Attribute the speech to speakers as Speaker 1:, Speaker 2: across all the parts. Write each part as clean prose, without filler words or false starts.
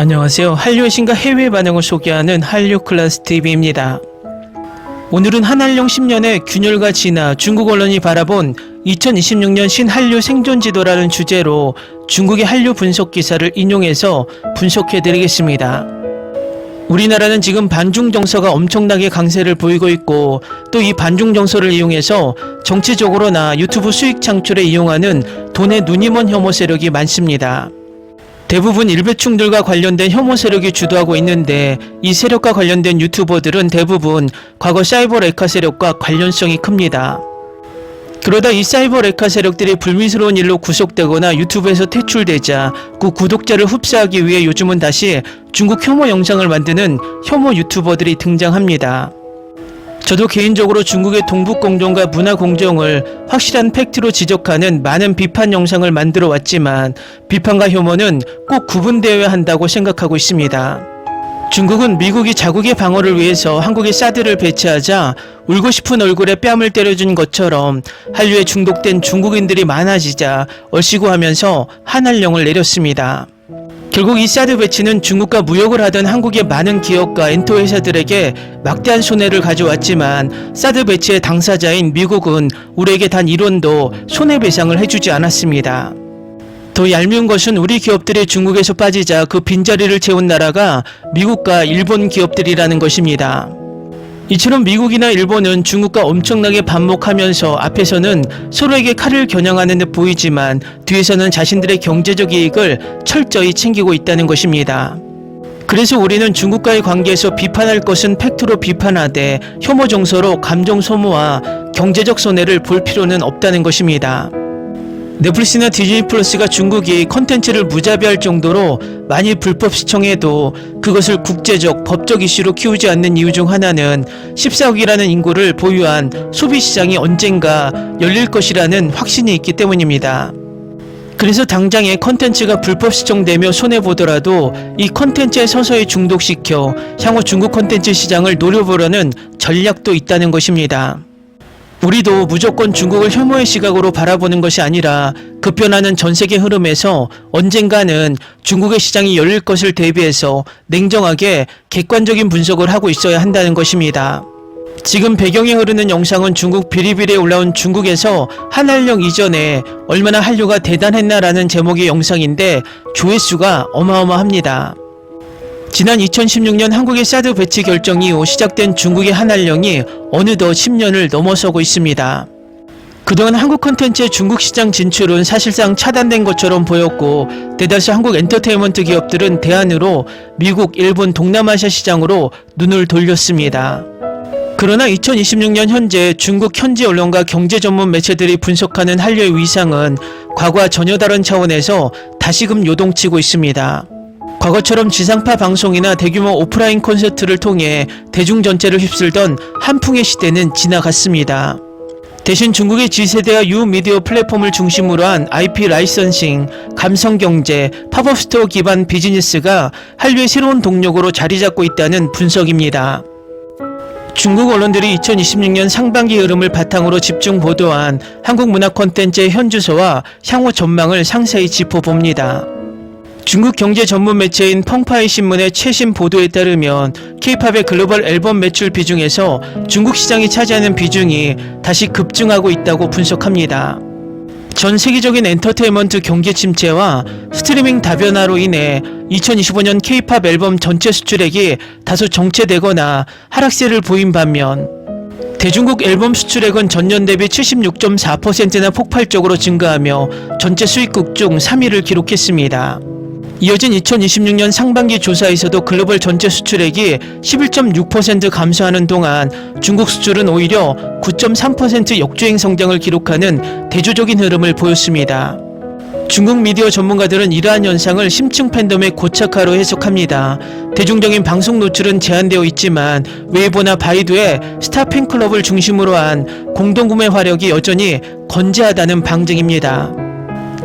Speaker 1: 안녕하세요. 한류의 신과 해외 반응을 소개하는 한류클래스TV입니다. 오늘은 한한령 10년의 균열과 진화, 중국 언론이 바라본 2026년 신한류 생존지도라는 주제로 중국의 한류 분석 기사를 인용해서 분석해드리겠습니다. 우리나라는 지금 반중 정서가 엄청나게 강세를 보이고 있고, 또 이 반중 정서를 이용해서 정치적으로나 유튜브 수익 창출에 이용하는 돈의 눈이 먼 혐오 세력이 많습니다. 대부분 일배충들과 관련된 혐오 세력이 주도하고 있는데, 이 세력과 관련된 유튜버들은 대부분 과거 사이버 레카 세력과 관련성이 큽니다. 그러다 이 사이버 레카 세력들이 불미스러운 일로 구속되거나 유튜브에서 퇴출되자 그 구독자를 흡수하기 위해 요즘은 다시 중국 혐오 영상을 만드는 혐오 유튜버들이 등장합니다. 저도 개인적으로 중국의 동북공정과 문화공정을 확실한 팩트로 지적하는 많은 비판 영상을 만들어 왔지만, 비판과 혐오는 꼭 구분되어야 한다고 생각하고 있습니다. 중국은 미국이 자국의 방어를 위해서 한국에 사드를 배치하자 울고 싶은 얼굴에 뺨을 때려준 것처럼 한류에 중독된 중국인들이 많아지자 얼씨구하면서 한한령을 내렸습니다. 결국 이 사드 배치는 중국과 무역을 하던 한국의 많은 기업과 엔터 회사들에게 막대한 손해를 가져왔지만, 사드 배치의 당사자인 미국은 우리에게 단 1원도 손해배상을 해주지 않았습니다. 더 얄미운 것은 우리 기업들이 중국에서 빠지자 그 빈자리를 채운 나라가 미국과 일본 기업들이라는 것입니다. 이처럼 미국이나 일본은 중국과 엄청나게 반목하면서 앞에서는 서로에게 칼을 겨냥하는 듯 보이지만 뒤에서는 자신들의 경제적 이익을 철저히 챙기고 있다는 것입니다. 그래서 우리는 중국과의 관계에서 비판할 것은 팩트로 비판하되 혐오 정서로 감정 소모와 경제적 손해를 볼 필요는 없다는 것입니다. 넷플릭스나 디즈니 플러스가 중국이 컨텐츠를 무자비할 정도로 많이 불법 시청해도 그것을 국제적, 법적 이슈로 키우지 않는 이유 중 하나는 14억이라는 인구를 보유한 소비시장이 언젠가 열릴 것이라는 확신이 있기 때문입니다. 그래서 당장에 컨텐츠가 불법 시청되며 손해보더라도 이 컨텐츠에 서서히 중독시켜 향후 중국 컨텐츠 시장을 노려보려는 전략도 있다는 것입니다. 우리도 무조건 중국을 혐오의 시각으로 바라보는 것이 아니라 급변하는 전세계 흐름에서 언젠가는 중국의 시장이 열릴 것을 대비해서 냉정하게 객관적인 분석을 하고 있어야 한다는 것입니다. 지금 배경에 흐르는 영상은 중국 비리비리에 올라온 중국에서 한한령 이전에 얼마나 한류가 대단했나라는 제목의 영상인데 조회수가 어마어마합니다. 지난 2016년 한국의 사드 배치 결정 이후 시작된 중국의 한한령이 어느덧 10년을 넘어서고 있습니다. 그동안 한국 콘텐츠의 중국 시장 진출은 사실상 차단된 것처럼 보였고, 대다수 한국 엔터테인먼트 기업들은 대안으로 미국, 일본, 동남아시아 시장으로 눈을 돌렸습니다. 그러나 2026년 현재 중국 현지 언론과 경제 전문 매체들이 분석하는 한류의 위상은 과거와 전혀 다른 차원에서 다시금 요동치고 있습니다. 과거처럼 지상파 방송이나 대규모 오프라인 콘서트를 통해 대중 전체를 휩쓸던 한풍의 시대는 지나갔습니다. 대신 중국의 G세대와 유미디어 플랫폼을 중심으로 한 IP 라이선싱, 감성경제, 팝업 스토어 기반 비즈니스가 한류의 새로운 동력으로 자리잡고 있다는 분석입니다. 중국 언론들이 2026년 상반기 흐름을 바탕으로 집중 보도한 한국 문화 콘텐츠의 현주소와 향후 전망을 상세히 짚어봅니다. 중국 경제 전문 매체인 펑파이 신문의 최신 보도에 따르면 K-팝의 글로벌 앨범 매출 비중에서 중국 시장이 차지하는 비중이 다시 급증하고 있다고 분석합니다. 전 세계적인 엔터테인먼트 경기 침체와 스트리밍 다변화로 인해 2025년 K-팝 앨범 전체 수출액이 다소 정체되거나 하락세를 보인 반면, 대중국 앨범 수출액은 전년 대비 76.4%나 폭발적으로 증가하며 전체 수익국 중 3위를 기록했습니다. 이어진 2026년 상반기 조사에서도 글로벌 전체 수출액이 11.6% 감소하는 동안 중국 수출은 오히려 9.3% 역주행 성장을 기록하는 대조적인 흐름을 보였습니다. 중국 미디어 전문가들은 이러한 현상을 심층 팬덤의 고착화로 해석합니다. 대중적인 방송 노출은 제한되어 있지만 웨이보나 바이두의 스타 팬클럽을 중심으로 한 공동구매 화력이 여전히 건재하다는 방증입니다.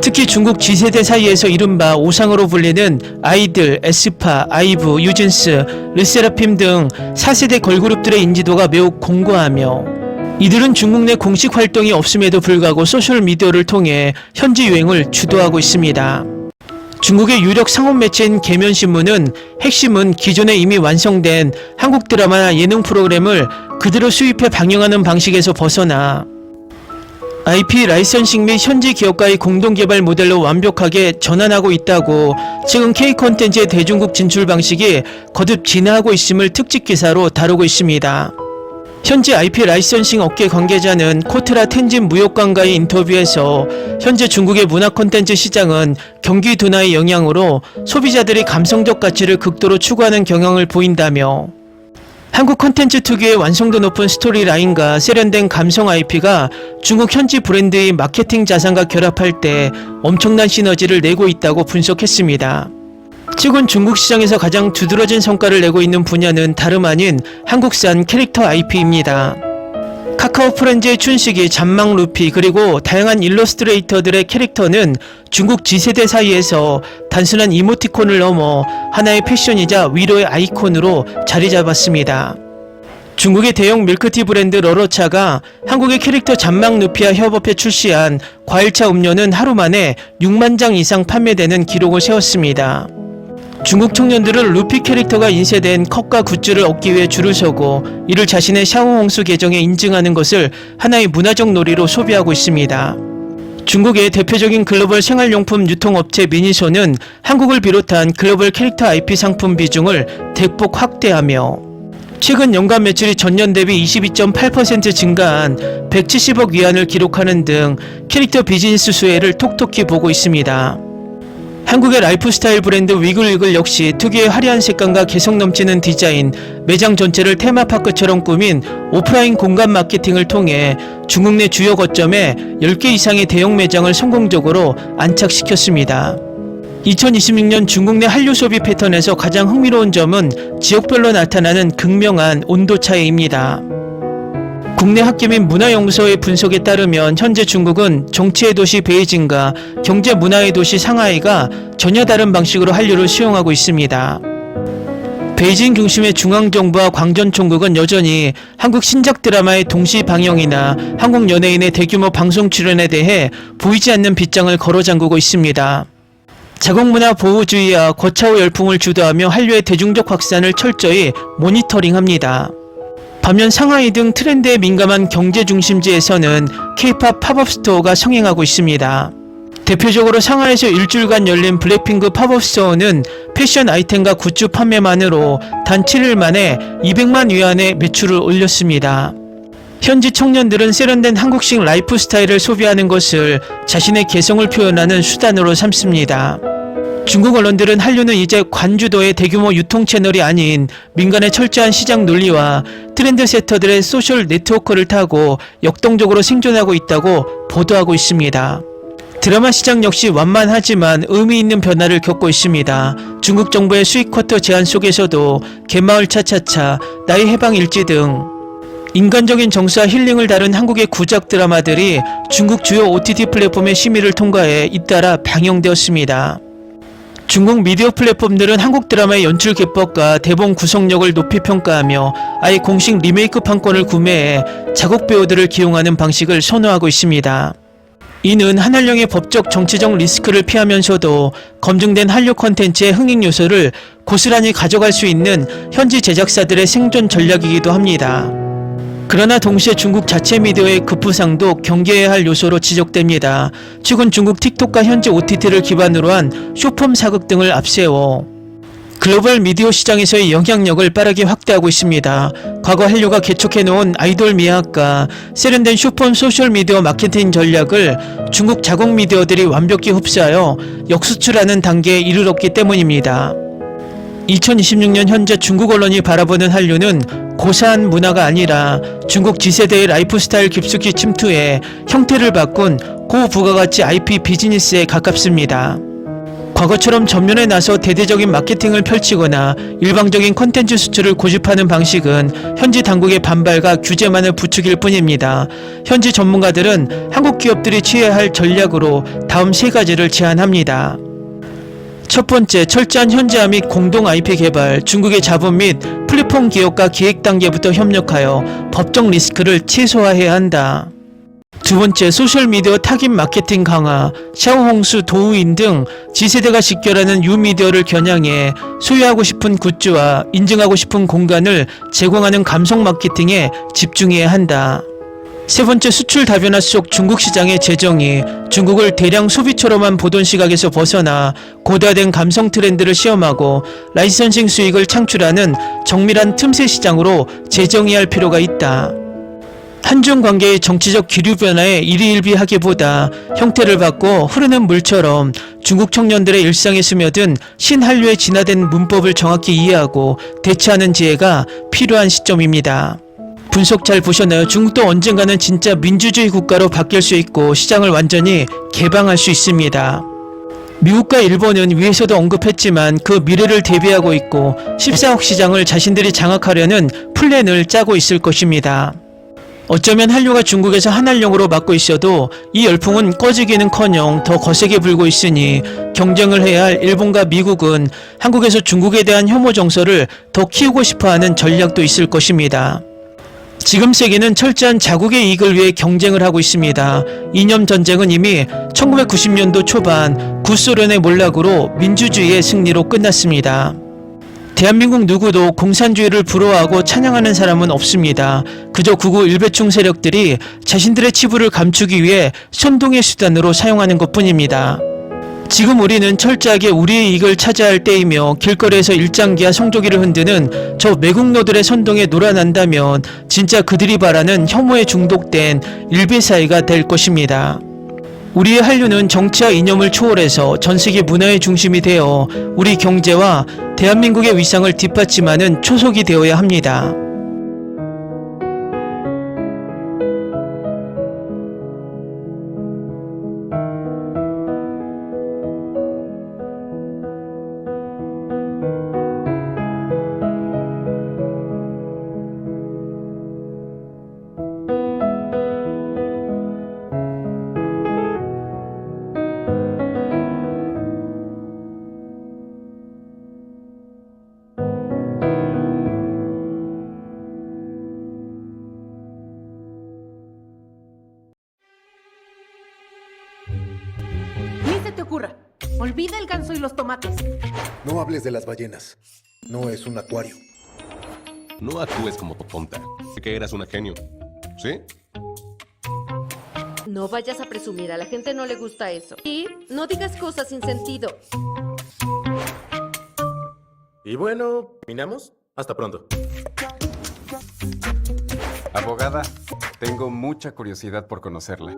Speaker 1: 특히 중국 G세대 사이에서 이른바 오상으로 불리는 아이들, 에스파, 아이브, 유진스, 르세라핌 등 4세대 걸그룹들의 인지도가 매우 공고하며, 이들은 중국 내 공식 활동이 없음에도 불구하고 소셜미디어를 통해 현지 유행을 주도하고 있습니다. 중국의 유력 상업 매체인 계면신문은 핵심은 기존에 이미 완성된 한국 드라마나 예능 프로그램을 그대로 수입해 방영하는 방식에서 벗어나 IP 라이선싱 및 현지 기업과의 공동개발 모델로 완벽하게 전환하고 있다고 최근 K-콘텐츠의 대중국 진출 방식이 거듭 진화하고 있음을 특집 기사로 다루고 있습니다. 현지 IP 라이선싱 업계 관계자는 코트라 텐진 무역관과의 인터뷰에서 현재 중국의 문화 콘텐츠 시장은 경기 둔화의 영향으로 소비자들이 감성적 가치를 극도로 추구하는 경향을 보인다며 한국 콘텐츠 특유의 완성도 높은 스토리라인과 세련된 감성 IP가 중국 현지 브랜드의 마케팅 자산과 결합할 때 엄청난 시너지를 내고 있다고 분석했습니다. 최근 중국 시장에서 가장 두드러진 성과를 내고 있는 분야는 다름 아닌 한국산 캐릭터 IP입니다. 카카오 프렌즈의 춘식이 잔망 루피 그리고 다양한 일러스트레이터들의 캐릭터는 중국 G세대 사이에서 단순한 이모티콘을 넘어 하나의 패션이자 위로의 아이콘으로 자리 잡았습니다. 중국의 대형 밀크티 브랜드 러러차가 한국의 캐릭터 잔망 루피와 협업해 출시한 과일차 음료는 하루 만에 6만 장 이상 판매되는 기록을 세웠습니다. 중국 청년들은 루피 캐릭터가 인쇄된 컵과 굿즈를 얻기 위해 줄을 서고 이를 자신의 샤오홍수 계정에 인증하는 것을 하나의 문화적 놀이로 소비하고 있습니다. 중국의 대표적인 글로벌 생활용품 유통업체 미니소는 한국을 비롯한 글로벌 캐릭터 IP 상품 비중을 대폭 확대하며 최근 연간 매출이 전년 대비 22.8% 증가한 170억 위안을 기록하는 등 캐릭터 비즈니스 수혜를 톡톡히 보고 있습니다. 한국의 라이프스타일 브랜드 위글위글 역시 특유의 화려한 색감과 개성 넘치는 디자인, 매장 전체를 테마파크처럼 꾸민 오프라인 공간 마케팅을 통해 중국 내 주요 거점에 10개 이상의 대형 매장을 성공적으로 안착시켰습니다. 2026년 중국 내 한류 소비 패턴에서 가장 흥미로운 점은 지역별로 나타나는 극명한 온도 차이입니다. 국내 학계 및 문화연구소의 분석에 따르면 현재 중국은 정치의 도시 베이징과 경제 문화의 도시 상하이가 전혀 다른 방식으로 한류를 수용하고 있습니다. 베이징 중심의 중앙정부와 광전총국은 여전히 한국 신작 드라마의 동시 방영이나 한국 연예인의 대규모 방송 출연에 대해 보이지 않는 빗장을 걸어 잠그고 있습니다. 자국문화 보호주의와 거차오 열풍을 주도하며 한류의 대중적 확산을 철저히 모니터링합니다. 반면 상하이 등 트렌드에 민감한 경제 중심지에서는 K-팝 팝업 스토어가 성행하고 있습니다. 대표적으로 상하이에서 일주일간 열린 블랙핑크 팝업 스토어는 패션 아이템과 굿즈 판매만으로 단 7일 만에 200만 위안의 매출을 올렸습니다. 현지 청년들은 세련된 한국식 라이프 스타일을 소비하는 것을 자신의 개성을 표현하는 수단으로 삼습니다. 중국 언론들은 한류는 이제 관주도의 대규모 유통 채널이 아닌 민간의 철저한 시장 논리와 트렌드 세터들의 소셜 네트워크를 타고 역동적으로 생존하고 있다고 보도하고 있습니다. 드라마 시장 역시 완만하지만 의미 있는 변화를 겪고 있습니다. 중국 정부의 수익 쿼터 제한 속에서도 갯마을 차차차, 나의 해방 일지 등 인간적인 정서와 힐링을 다룬 한국의 구작 드라마들이 중국 주요 OTT 플랫폼의 심의를 통과해 잇따라 방영되었습니다. 중국 미디어 플랫폼들은 한국 드라마의 연출 기법과 대본 구성력을 높이 평가하며 아예 공식 리메이크 판권을 구매해 자국 배우들을 기용하는 방식을 선호하고 있습니다. 이는 한한령의 법적 정치적 리스크를 피하면서도 검증된 한류 콘텐츠의 흥행 요소를 고스란히 가져갈 수 있는 현지 제작사들의 생존 전략이기도 합니다. 그러나 동시에 중국 자체 미디어의 급부상도 경계해야 할 요소로 지적됩니다. 최근 중국 틱톡과 현지 OTT를 기반으로 한 쇼폼 사극 등을 앞세워 글로벌 미디어 시장에서의 영향력을 빠르게 확대하고 있습니다. 과거 한류가 개척해놓은 아이돌 미학과 세련된 쇼폼 소셜미디어 마케팅 전략을 중국 자국 미디어들이 완벽히 흡수하여 역수출하는 단계에 이르렀기 때문입니다. 2026년 현재 중국 언론이 바라보는 한류는 고사한 문화가 아니라 중국 G세대의 라이프스타일 깊숙이 침투해 형태를 바꾼 고부가가치 IP 비즈니스에 가깝습니다. 과거처럼 전면에 나서 대대적인 마케팅을 펼치거나 일방적인 콘텐츠 수출을 고집하는 방식은 현지 당국의 반발과 규제만을 부추길 뿐입니다. 현지 전문가들은 한국 기업들이 취해야 할 전략으로 다음 3가지를 제안합니다. 첫 번째, 철저한 현지화 및 공동 IP 개발, 중국의 자본 및 플랫폼 기업과 기획 단계부터 협력하여 법적 리스크를 최소화해야 한다. 두 번째, 소셜미디어 타깃 마케팅 강화, 샤오홍수, 도우인 등 Z세대가 직결하는 유미디어를 겨냥해 소유하고 싶은 굿즈와 인증하고 싶은 공간을 제공하는 감성 마케팅에 집중해야 한다. 세 번째, 수출 다변화 속 중국 시장의 재정이 중국을 대량 소비처로만 보던 시각에서 벗어나 고도화된 감성 트렌드를 시험하고 라이선싱 수익을 창출하는 정밀한 틈새 시장으로 재정의할 필요가 있다. 한중 관계의 정치적 기류 변화에 일희일비하기보다 형태를 받고 흐르는 물처럼 중국 청년들의 일상에 스며든 신한류의 진화된 문법을 정확히 이해하고 대처하는 지혜가 필요한 시점입니다. 분석 잘 보셨나요? 중국도 언젠가는 진짜 민주주의 국가로 바뀔 수 있고 시장을 완전히 개방할 수 있습니다. 미국과 일본은 위에서도 언급했지만 그 미래를 대비하고 있고 14억 시장을 자신들이 장악하려는 플랜을 짜고 있을 것입니다. 어쩌면 한류가 중국에서 한한령으로 맡고 있어도 이 열풍은 꺼지기는커녕 더 거세게 불고 있으니 경쟁을 해야 할 일본과 미국은 한국에서 중국에 대한 혐오 정서를 더 키우고 싶어하는 전략도 있을 것입니다. 지금 세계는 철저한 자국의 이익을 위해 경쟁을 하고 있습니다. 이념 전쟁은 이미 1990년도 초반 구소련의 몰락으로 민주주의의 승리로 끝났습니다. 대한민국 누구도 공산주의를 부러워하고 찬양하는 사람은 없습니다. 그저 극우 일배충 세력들이 자신들의 치부를 감추기 위해 선동의 수단으로 사용하는 것뿐입니다. 지금 우리는 철저하게 우리의 이익을 차지할 때이며 길거리에서 일장기와 성조기를 흔드는 저 매국노들의 선동에 놀아난다면 진짜 그들이 바라는 혐오에 중독된 일베사회가 될 것입니다. 우리의 한류는 정치와 이념을 초월해서 전세계 문화의 중심이 되어 우리 경제와 대한민국의 위상을 뒷받침하는 초석이 되어야 합니다.
Speaker 2: Ni se te ocurra. Olvida el ganso y los tomates.
Speaker 3: No hables de las ballenas. No es un acuario.
Speaker 4: No actúes como tonta. Que eras una genio. ¿Sí?
Speaker 5: No vayas a presumir, a la gente no le gusta eso. Y no digas cosas sin sentido.
Speaker 6: Y bueno, ¿terminamos? Hasta pronto.
Speaker 7: Abogada, tengo mucha curiosidad por conocerla.